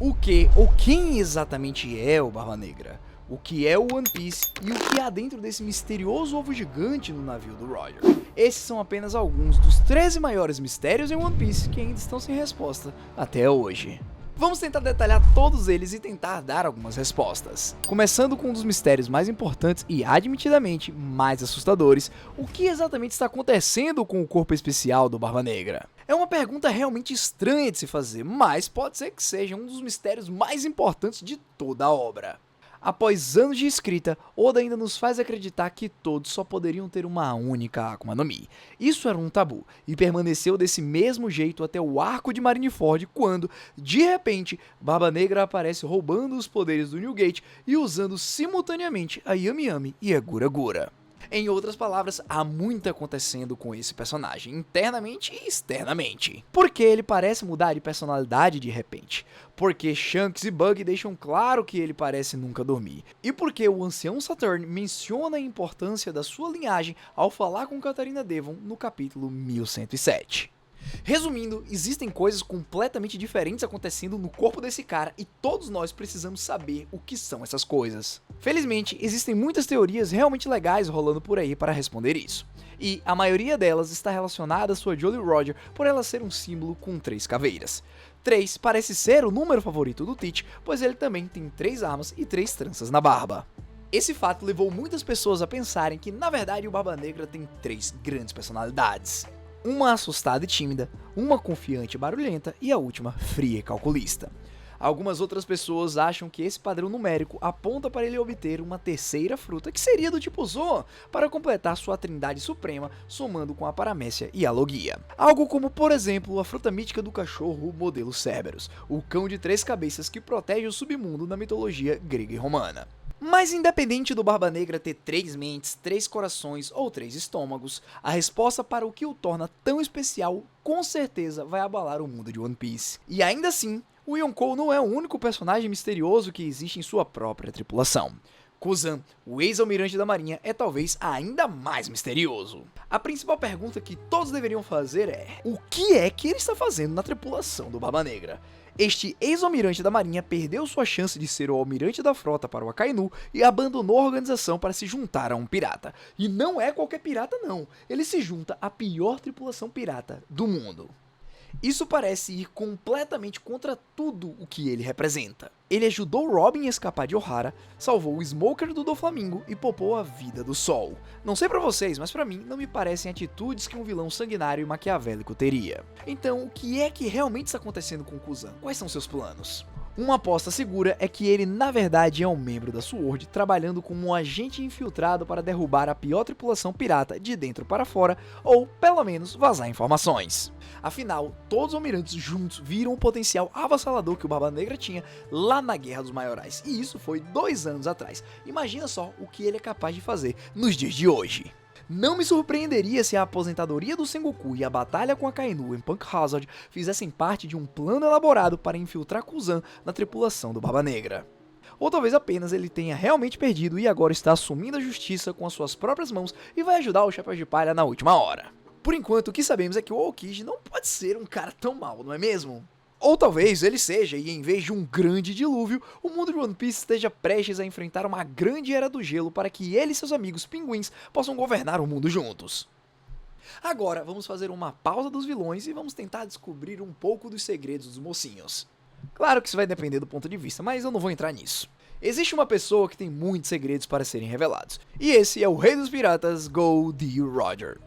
O que ou quem exatamente é o Barba Negra? O que é o One Piece e o que há dentro desse misterioso ovo gigante no navio do Roger? Esses são apenas alguns dos 13 maiores mistérios em One Piece que ainda estão sem resposta até hoje. Vamos tentar detalhar todos eles e tentar dar algumas respostas. Começando com um dos mistérios mais importantes e admitidamente mais assustadores, o que exatamente está acontecendo com o corpo especial do Barba Negra? É uma pergunta realmente estranha de se fazer, mas pode ser que seja um dos mistérios mais importantes de toda a obra. Após anos de escrita, Oda ainda nos faz acreditar que todos só poderiam ter uma única Akuma no Mi. Isso era um tabu, e permaneceu desse mesmo jeito até o arco de Marineford, quando, de repente, Barba Negra aparece roubando os poderes do New Gate e usando simultaneamente a Yami Yami e a Gura Gura. Em outras palavras, há muito acontecendo com esse personagem, internamente e externamente. Porque ele parece mudar de personalidade de repente. Porque Shanks e Bug deixam claro que ele parece nunca dormir. E porque o ancião Saturn menciona a importância da sua linhagem ao falar com Catarina Devon no capítulo 1107. Resumindo, existem coisas completamente diferentes acontecendo no corpo desse cara e todos nós precisamos saber o que são essas coisas. Felizmente, existem muitas teorias realmente legais rolando por aí para responder isso. E a maioria delas está relacionada à sua Jolly Roger por ela ser um símbolo com 3 caveiras. 3 parece ser o número favorito do Teach, pois ele também tem 3 armas e 3 tranças na barba. Esse fato levou muitas pessoas a pensarem que na verdade o Barba Negra tem 3 grandes personalidades. Uma assustada e tímida, uma confiante e barulhenta e a última fria e calculista. Algumas outras pessoas acham que esse padrão numérico aponta para ele obter uma terceira fruta que seria do tipo Zoan, para completar sua trindade suprema, somando com a Paramécia e a Logia. Algo como, por exemplo, a fruta mítica do cachorro modelo Cerberus, o cão de 3 cabeças que protege o submundo na mitologia grega e romana. Mas independente do Barba Negra ter 3 mentes, 3 corações ou 3 estômagos, a resposta para o que o torna tão especial com certeza vai abalar o mundo de One Piece. E ainda assim, o Yonkou não é o único personagem misterioso que existe em sua própria tripulação. Kuzan, o ex-almirante da marinha, é talvez ainda mais misterioso. A principal pergunta que todos deveriam fazer é: o que é que ele está fazendo na tripulação do Barba Negra? Este ex-almirante da marinha perdeu sua chance de ser o almirante da frota para o Akainu e abandonou a organização para se juntar a um pirata. E não é qualquer pirata não, ele se junta à pior tripulação pirata do mundo. Isso parece ir completamente contra tudo o que ele representa. Ele ajudou Robin a escapar de Ohara, salvou o Smoker do Doflamingo e poupou a vida do Sol. Não sei pra vocês, mas pra mim não me parecem atitudes que um vilão sanguinário e maquiavélico teria. Então, o que é que realmente está acontecendo com Kuzan? Quais são seus planos? Uma aposta segura é que ele na verdade é um membro da SWORD, trabalhando como um agente infiltrado para derrubar a pior tripulação pirata de dentro para fora, ou pelo menos vazar informações. Afinal, todos os almirantes juntos viram o potencial avassalador que o Barba Negra tinha lá na Guerra dos Maiorais, e isso foi 2 anos atrás. Imagina só o que ele é capaz de fazer nos dias de hoje. Não me surpreenderia se a aposentadoria do Sengoku e a batalha com a Akainu em Punk Hazard fizessem parte de um plano elaborado para infiltrar Kuzan na tripulação do Barba Negra. Ou talvez apenas ele tenha realmente perdido e agora está assumindo a justiça com as suas próprias mãos e vai ajudar o Chapéu de Palha na última hora. Por enquanto, o que sabemos é que o Aokiji não pode ser um cara tão mau, não é mesmo? Ou talvez ele seja, e em vez de um grande dilúvio, o mundo de One Piece esteja prestes a enfrentar uma grande era do gelo para que ele e seus amigos pinguins possam governar o mundo juntos. Agora, vamos fazer uma pausa dos vilões e vamos tentar descobrir um pouco dos segredos dos mocinhos. Claro que isso vai depender do ponto de vista, mas eu não vou entrar nisso. Existe uma pessoa que tem muitos segredos para serem revelados, e esse é o rei dos piratas, Goldie Roger.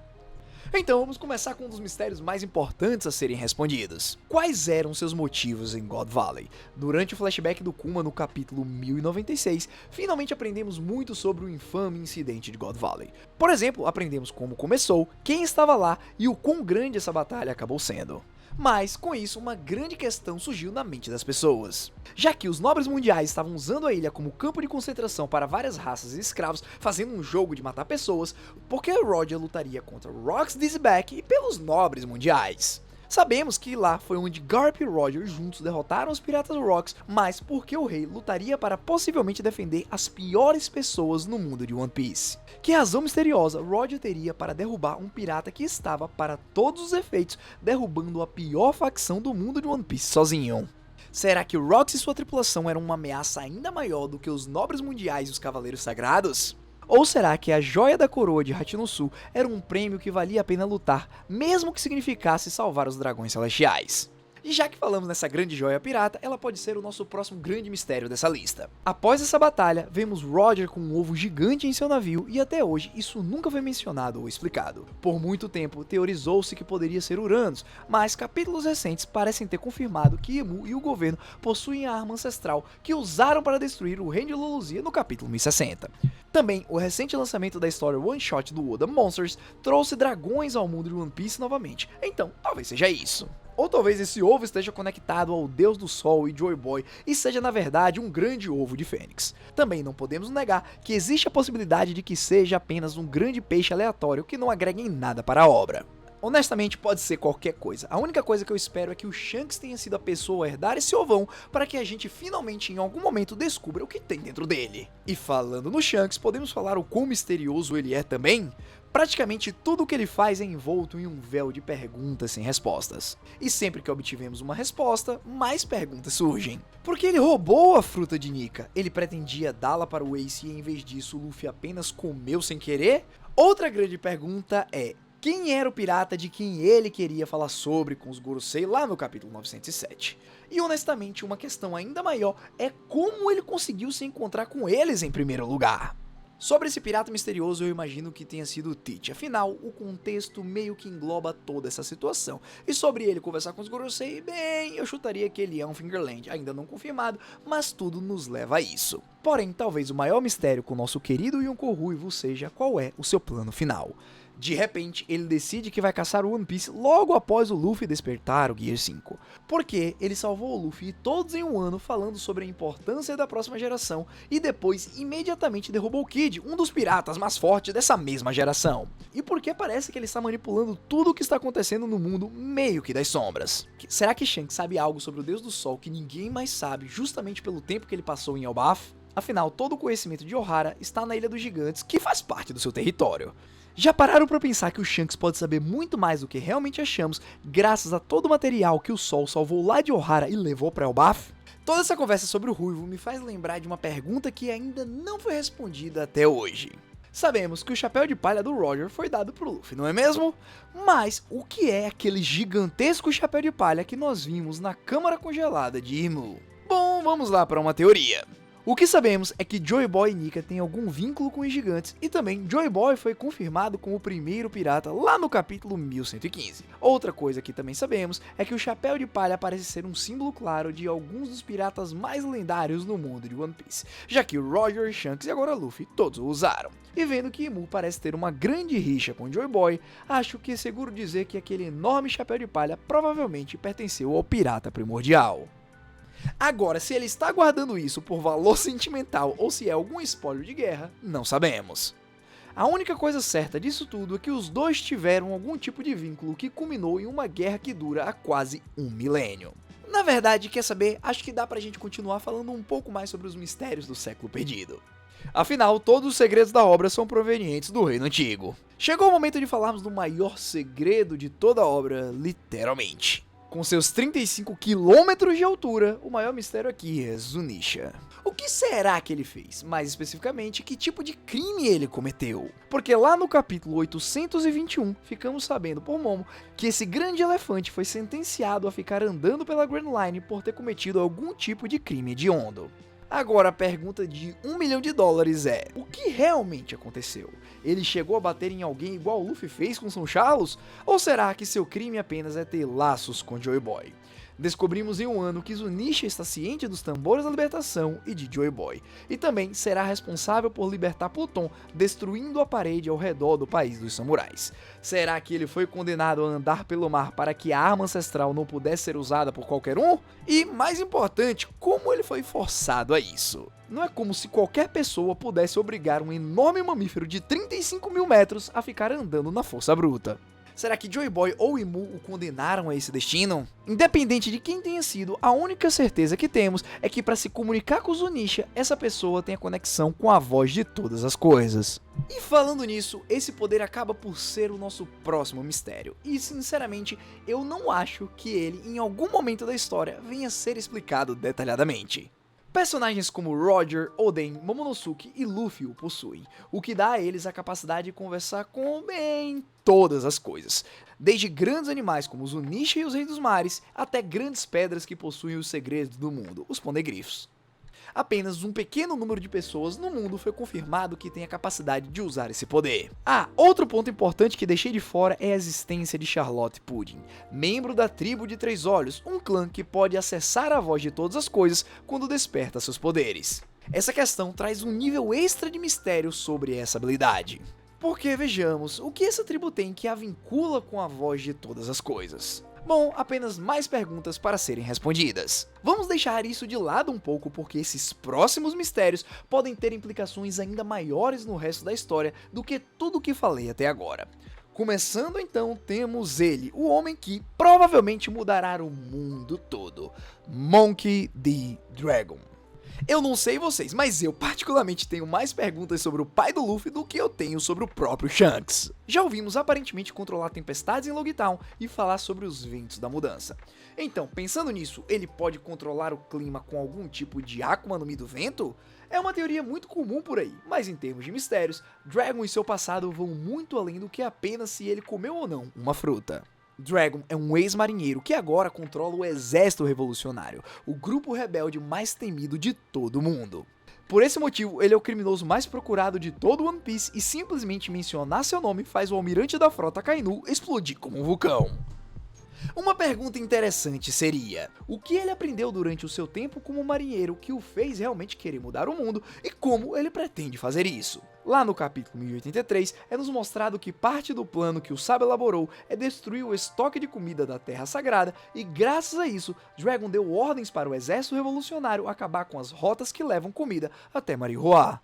Então vamos começar com um dos mistérios mais importantes a serem respondidos. Quais eram seus motivos em God Valley? Durante o flashback do Kuma no capítulo 1096, finalmente aprendemos muito sobre o infame incidente de God Valley. Por exemplo, aprendemos como começou, quem estava lá e o quão grande essa batalha acabou sendo. Mas, com isso, uma grande questão surgiu na mente das pessoas. Já que os nobres mundiais estavam usando a ilha como campo de concentração para várias raças e escravos, fazendo um jogo de matar pessoas, por que Roger lutaria contra Rox Dizzyback e pelos nobres mundiais? Sabemos que lá foi onde Garp e Roger juntos derrotaram os piratas Rocks, mas porque o rei lutaria para possivelmente defender as piores pessoas no mundo de One Piece. Que razão misteriosa Roger teria para derrubar um pirata que estava, para todos os efeitos, derrubando a pior facção do mundo de One Piece sozinho? Será que o Rox e sua tripulação eram uma ameaça ainda maior do que os nobres mundiais e os cavaleiros sagrados? Ou será que a joia da coroa de Hatinossu era um prêmio que valia a pena lutar, mesmo que significasse salvar os dragões celestiais? E já que falamos nessa grande joia pirata, ela pode ser o nosso próximo grande mistério dessa lista. Após essa batalha, vemos Roger com um ovo gigante em seu navio e até hoje isso nunca foi mencionado ou explicado. Por muito tempo, teorizou-se que poderia ser Uranus, mas capítulos recentes parecem ter confirmado que Emu e o governo possuem a arma ancestral que usaram para destruir o reino de Luluzia no capítulo 1060. Também, o recente lançamento da história One Shot do Oda Monsters trouxe dragões ao mundo de One Piece novamente, então talvez seja isso. Ou talvez esse ovo esteja conectado ao Deus do Sol e Joy Boy e seja na verdade um grande ovo de Fênix. Também não podemos negar que existe a possibilidade de que seja apenas um grande peixe aleatório que não agrega em nada para a obra. Honestamente, pode ser qualquer coisa. A única coisa que eu espero é que o Shanks tenha sido a pessoa a herdar esse ovão para que a gente finalmente em algum momento descubra o que tem dentro dele. E falando no Shanks, podemos falar o quão misterioso ele é também? Praticamente tudo o que ele faz é envolto em um véu de perguntas sem respostas. E sempre que obtivemos uma resposta, mais perguntas surgem. Por que ele roubou a fruta de Nika? Ele pretendia dá-la para o Ace e em vez disso o Luffy apenas comeu sem querer? Outra grande pergunta é: quem era o pirata de quem ele queria falar sobre com os Gorosei lá no capítulo 907? E honestamente, uma questão ainda maior é como ele conseguiu se encontrar com eles em primeiro lugar. Sobre esse pirata misterioso eu imagino que tenha sido o Teach, afinal o contexto meio que engloba toda essa situação. E sobre ele conversar com os Gorosei, bem, eu chutaria que ele é um Fingerland, ainda não confirmado, mas tudo nos leva a isso. Porém, talvez o maior mistério com o nosso querido Yonkou Ruivo seja qual é o seu plano final. De repente, ele decide que vai caçar o One Piece logo após o Luffy despertar o Gear 5. Porque ele salvou o Luffy todos em um ano falando sobre a importância da próxima geração e depois imediatamente derrubou o Kid, um dos piratas mais fortes dessa mesma geração. E porque parece que ele está manipulando tudo o que está acontecendo no mundo meio que das sombras. Será que Shanks sabe algo sobre o Deus do Sol que ninguém mais sabe justamente pelo tempo que ele passou em Elbaf? Afinal, todo o conhecimento de Ohara está na Ilha dos Gigantes, que faz parte do seu território. Já pararam pra pensar que o Shanks pode saber muito mais do que realmente achamos, graças a todo o material que o Sol salvou lá de Ohara e levou pra Elbaf? Toda essa conversa sobre o Ruivo me faz lembrar de uma pergunta que ainda não foi respondida até hoje. Sabemos que o chapéu de palha do Roger foi dado pro Luffy, não é mesmo? Mas o que é aquele gigantesco chapéu de palha que nós vimos na câmara congelada de Imu? Bom, vamos lá para uma teoria. O que sabemos é que Joy Boy e Nika têm algum vínculo com os gigantes e também Joy Boy foi confirmado como o primeiro pirata lá no capítulo 1115. Outra coisa que também sabemos é que o chapéu de palha parece ser um símbolo claro de alguns dos piratas mais lendários no mundo de One Piece, já que Roger, Shanks e agora Luffy todos o usaram. E vendo que Imu parece ter uma grande rixa com Joy Boy, acho que é seguro dizer que aquele enorme chapéu de palha provavelmente pertenceu ao pirata primordial. Agora, se ele está guardando isso por valor sentimental ou se é algum espólio de guerra, não sabemos. A única coisa certa disso tudo é que os dois tiveram algum tipo de vínculo que culminou em uma guerra que dura há quase um milênio. Na verdade, quer saber? Acho que dá pra gente continuar falando um pouco mais sobre os mistérios do século perdido. Afinal, todos os segredos da obra são provenientes do Reino Antigo. Chegou o momento de falarmos do maior segredo de toda a obra, literalmente. Com seus 35 quilômetros de altura, o maior mistério aqui é Zunisha. O que será que ele fez? Mais especificamente, que tipo de crime ele cometeu? Porque lá no capítulo 821, ficamos sabendo por Momo que esse grande elefante foi sentenciado a ficar andando pela Grand Line por ter cometido algum tipo de crime hediondo. Agora a pergunta de $1 milhão é: o que realmente aconteceu? Ele chegou a bater em alguém igual o Luffy fez com São Charles? Ou será que seu crime apenas é ter laços com Joy Boy? Descobrimos em um ano que Zunisha está ciente dos tambores da libertação e de Joy Boy, e também será responsável por libertar Pluton, destruindo a parede ao redor do país dos samurais. Será que ele foi condenado a andar pelo mar para que a arma ancestral não pudesse ser usada por qualquer um? E, mais importante, como ele foi forçado a isso? Não é como se qualquer pessoa pudesse obrigar um enorme mamífero de 35 mil metros a ficar andando na força bruta. Será que Joy Boy ou Imu o condenaram a esse destino? Independente de quem tenha sido, a única certeza que temos é que para se comunicar com Zunisha, essa pessoa tem a conexão com a voz de todas as coisas. E falando nisso, esse poder acaba por ser o nosso próximo mistério, e sinceramente, eu não acho que ele, em algum momento da história, venha a ser explicado detalhadamente. Personagens como Roger, Oden, Momonosuke e Luffy o possuem, o que dá a eles a capacidade de conversar com, bem, todas as coisas. Desde grandes animais como os Zunisha e os Reis dos Mares, até grandes pedras que possuem os segredos do mundo, os Poneglyphs. Apenas um pequeno número de pessoas no mundo foi confirmado que tem a capacidade de usar esse poder. Outro ponto importante que deixei de fora é a existência de Charlotte Pudding, membro da tribo de Três Olhos, um clã que pode acessar a voz de todas as coisas quando desperta seus poderes. Essa questão traz um nível extra de mistério sobre essa habilidade. Porque vejamos, o que essa tribo tem que a vincula com a voz de todas as coisas? Bom, apenas mais perguntas para serem respondidas. Vamos deixar isso de lado um pouco porque esses próximos mistérios podem ter implicações ainda maiores no resto da história do que tudo que falei até agora. Começando então, temos ele, o homem que provavelmente mudará o mundo todo, Monkey D. Dragon. Eu não sei vocês, mas eu particularmente tenho mais perguntas sobre o pai do Luffy do que eu tenho sobre o próprio Shanks. Já ouvimos aparentemente controlar tempestades em Logtown e falar sobre os ventos da mudança. Então, pensando nisso, ele pode controlar o clima com algum tipo de Akuma no Mi do vento? É uma teoria muito comum por aí, mas em termos de mistérios, Dragon e seu passado vão muito além do que apenas se ele comeu ou não uma fruta. Dragon é um ex-marinheiro que agora controla o Exército Revolucionário, o grupo rebelde mais temido de todo o mundo. Por esse motivo, ele é o criminoso mais procurado de todo One Piece e simplesmente mencionar seu nome faz o almirante da frota Kainu explodir como um vulcão. Uma pergunta interessante seria, o que ele aprendeu durante o seu tempo como marinheiro que o fez realmente querer mudar o mundo e como ele pretende fazer isso? Lá no capítulo 1083, é nos mostrado que parte do plano que o sábio elaborou é destruir o estoque de comida da Terra Sagrada e graças a isso, Dragon deu ordens para o exército revolucionário acabar com as rotas que levam comida até Marihoá.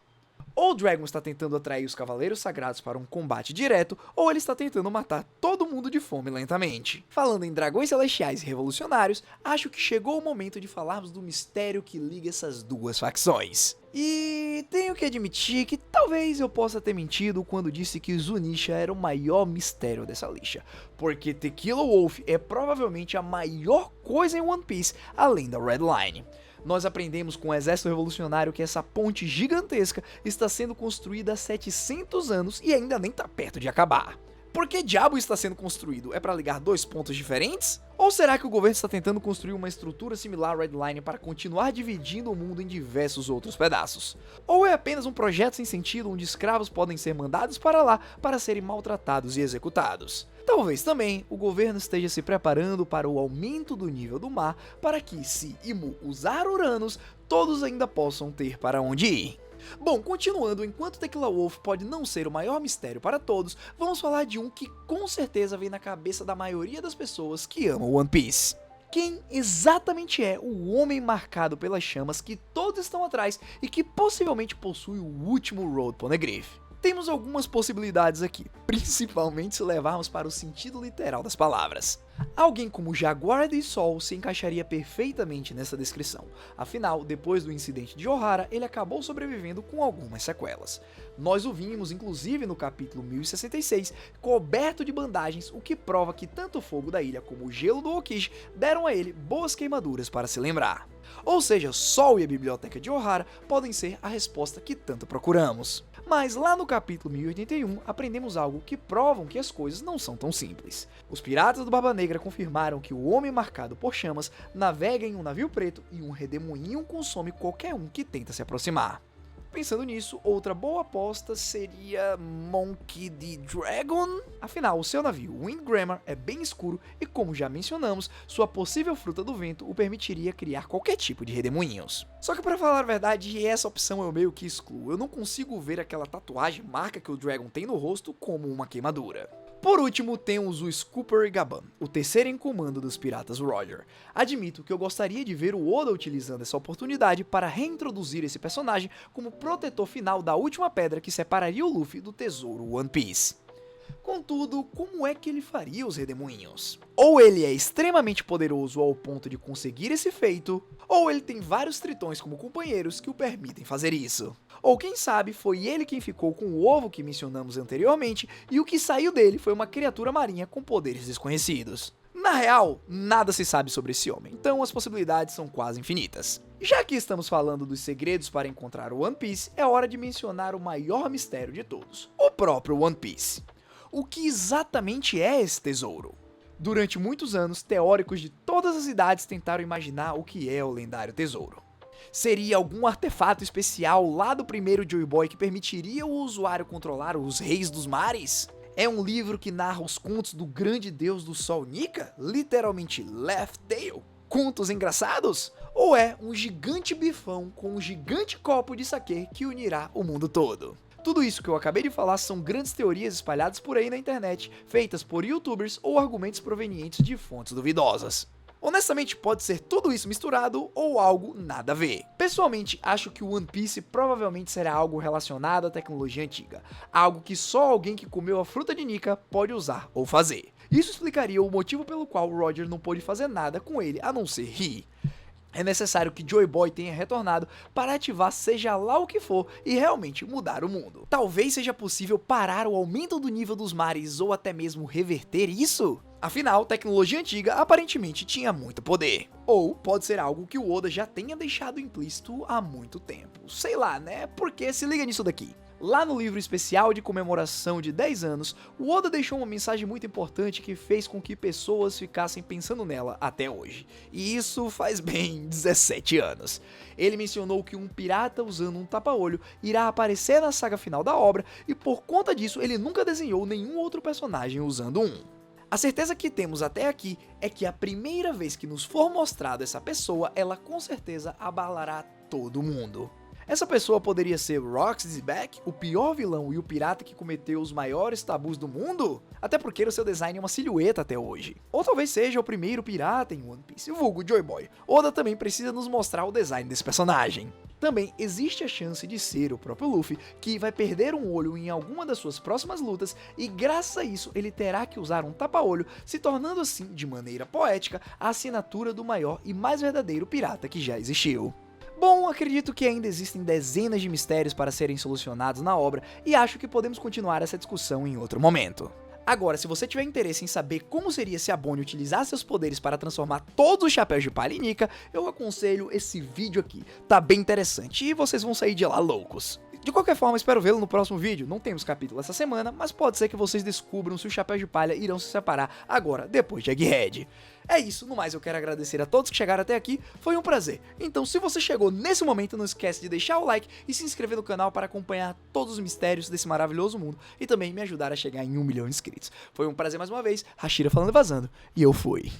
Ou Dragon está tentando atrair os Cavaleiros Sagrados para um combate direto, ou ele está tentando matar todo mundo de fome lentamente. Falando em dragões celestiais e revolucionários, acho que chegou o momento de falarmos do mistério que liga essas duas facções. E tenho que admitir que talvez eu possa ter mentido quando disse que Zunisha era o maior mistério dessa lixa, porque Tequila Wolf é provavelmente a maior coisa em One Piece, além da Red Line. Nós aprendemos com o Exército Revolucionário que essa ponte gigantesca está sendo construída há 700 anos e ainda nem tá perto de acabar. Por que diabo está sendo construído? É para ligar dois pontos diferentes? Ou será que o governo está tentando construir uma estrutura similar à Red Line para continuar dividindo o mundo em diversos outros pedaços? Ou é apenas um projeto sem sentido onde escravos podem ser mandados para lá para serem maltratados e executados? Talvez também o governo esteja se preparando para o aumento do nível do mar para que, se Imu usar Uranus, todos ainda possam ter para onde ir. Bom, continuando, enquanto Tequila Wolf pode não ser o maior mistério para todos, vamos falar de um que com certeza vem na cabeça da maioria das pessoas que amam One Piece. Quem exatamente é o homem marcado pelas chamas que todos estão atrás e que possivelmente possui o último Road Poneglyph? Temos algumas possibilidades aqui, principalmente se levarmos para o sentido literal das palavras. Alguém como Jaguar de Sol se encaixaria perfeitamente nessa descrição, afinal, depois do incidente de Ohara, ele acabou sobrevivendo com algumas sequelas. Nós o vimos, inclusive, no capítulo 1066, coberto de bandagens, o que prova que tanto o fogo da ilha como o gelo do Okishi deram a ele boas queimaduras para se lembrar. Ou seja, Sol e a biblioteca de Ohara podem ser a resposta que tanto procuramos. Mas lá no capítulo 1081 aprendemos algo que provam que as coisas não são tão simples. Os piratas do Barba Negra confirmaram que o homem marcado por chamas navega em um navio preto e um redemoinho consome qualquer um que tenta se aproximar. Pensando nisso, outra boa aposta seria Monkey D. Dragon? Afinal, o seu navio, Windgrammer, é bem escuro e, como já mencionamos, sua possível fruta do vento o permitiria criar qualquer tipo de redemoinhos. Só que, para falar a verdade, essa opção eu meio que excluo. Eu não consigo ver aquela tatuagem marca que o Dragon tem no rosto como uma queimadura. Por último, temos o Scooper Gaban, o terceiro em comando dos Piratas Roger. Admito que eu gostaria de ver o Oda utilizando essa oportunidade para reintroduzir esse personagem como protetor final da última pedra que separaria o Luffy do tesouro One Piece. Contudo, como é que ele faria os redemoinhos? Ou ele é extremamente poderoso ao ponto de conseguir esse feito, ou ele tem vários tritões como companheiros que o permitem fazer isso. Ou quem sabe foi ele quem ficou com o ovo que mencionamos anteriormente e o que saiu dele foi uma criatura marinha com poderes desconhecidos. Na real, nada se sabe sobre esse homem, então as possibilidades são quase infinitas. Já que estamos falando dos segredos para encontrar o One Piece, é hora de mencionar o maior mistério de todos, o próprio One Piece. O que exatamente é esse tesouro? Durante muitos anos, teóricos de todas as idades tentaram imaginar o que é o lendário tesouro. Seria algum artefato especial lá do primeiro Joy Boy que permitiria o usuário controlar os reis dos mares? É um livro que narra os contos do grande deus do sol Nika? Literalmente Laugh Tale? Contos engraçados? Ou é um gigante bifão com um gigante copo de saquê que unirá o mundo todo? Tudo isso que eu acabei de falar são grandes teorias espalhadas por aí na internet, feitas por youtubers ou argumentos provenientes de fontes duvidosas. Honestamente, pode ser tudo isso misturado ou algo nada a ver. Pessoalmente, acho que o One Piece provavelmente será algo relacionado à tecnologia antiga, algo que só alguém que comeu a fruta de Nika pode usar ou fazer. Isso explicaria o motivo pelo qual o Roger não pôde fazer nada com ele a não ser rir. É necessário que Joy Boy tenha retornado para ativar seja lá o que for e realmente mudar o mundo. Talvez seja possível parar o aumento do nível dos mares ou até mesmo reverter isso? Afinal, tecnologia antiga aparentemente tinha muito poder. Ou pode ser algo que o Oda já tenha deixado implícito há muito tempo. Sei lá, né? Porque se liga nisso daqui. Lá no livro especial de comemoração de 10 anos, o Oda deixou uma mensagem muito importante que fez com que pessoas ficassem pensando nela até hoje. E isso faz bem 17 anos. Ele mencionou que um pirata usando um tapa-olho irá aparecer na saga final da obra e por conta disso ele nunca desenhou nenhum outro personagem usando um. A certeza que temos até aqui é que a primeira vez que nos for mostrado essa pessoa, ela com certeza abalará todo mundo. Essa pessoa poderia ser Rox Zebek, o pior vilão e o pirata que cometeu os maiores tabus do mundo? Até porque o seu design é uma silhueta até hoje. Ou talvez seja o primeiro pirata em One Piece, vulgo Joy Boy. Oda também precisa nos mostrar o design desse personagem. Também existe a chance de ser o próprio Luffy, que vai perder um olho em alguma das suas próximas lutas e graças a isso ele terá que usar um tapa-olho, se tornando assim, de maneira poética, a assinatura do maior e mais verdadeiro pirata que já existiu. Bom, acredito que ainda existem dezenas de mistérios para serem solucionados na obra e acho que podemos continuar essa discussão em outro momento. Agora, se você tiver interesse em saber como seria se a Bonnie utilizar seus poderes para transformar todos os chapéus de palha em Nika, eu aconselho esse vídeo aqui, tá bem interessante e vocês vão sair de lá loucos. De qualquer forma, espero vê-lo no próximo vídeo. Não temos capítulo essa semana, mas pode ser que vocês descubram se os chapéus de palha irão se separar agora, depois de Egghead. É isso, no mais eu quero agradecer a todos que chegaram até aqui, foi um prazer. Então se você chegou nesse momento, não esquece de deixar o like e se inscrever no canal para acompanhar todos os mistérios desse maravilhoso mundo e também me ajudar a chegar em 1 milhão de inscritos. Foi um prazer mais uma vez, Hashira falando e vazando, e eu fui.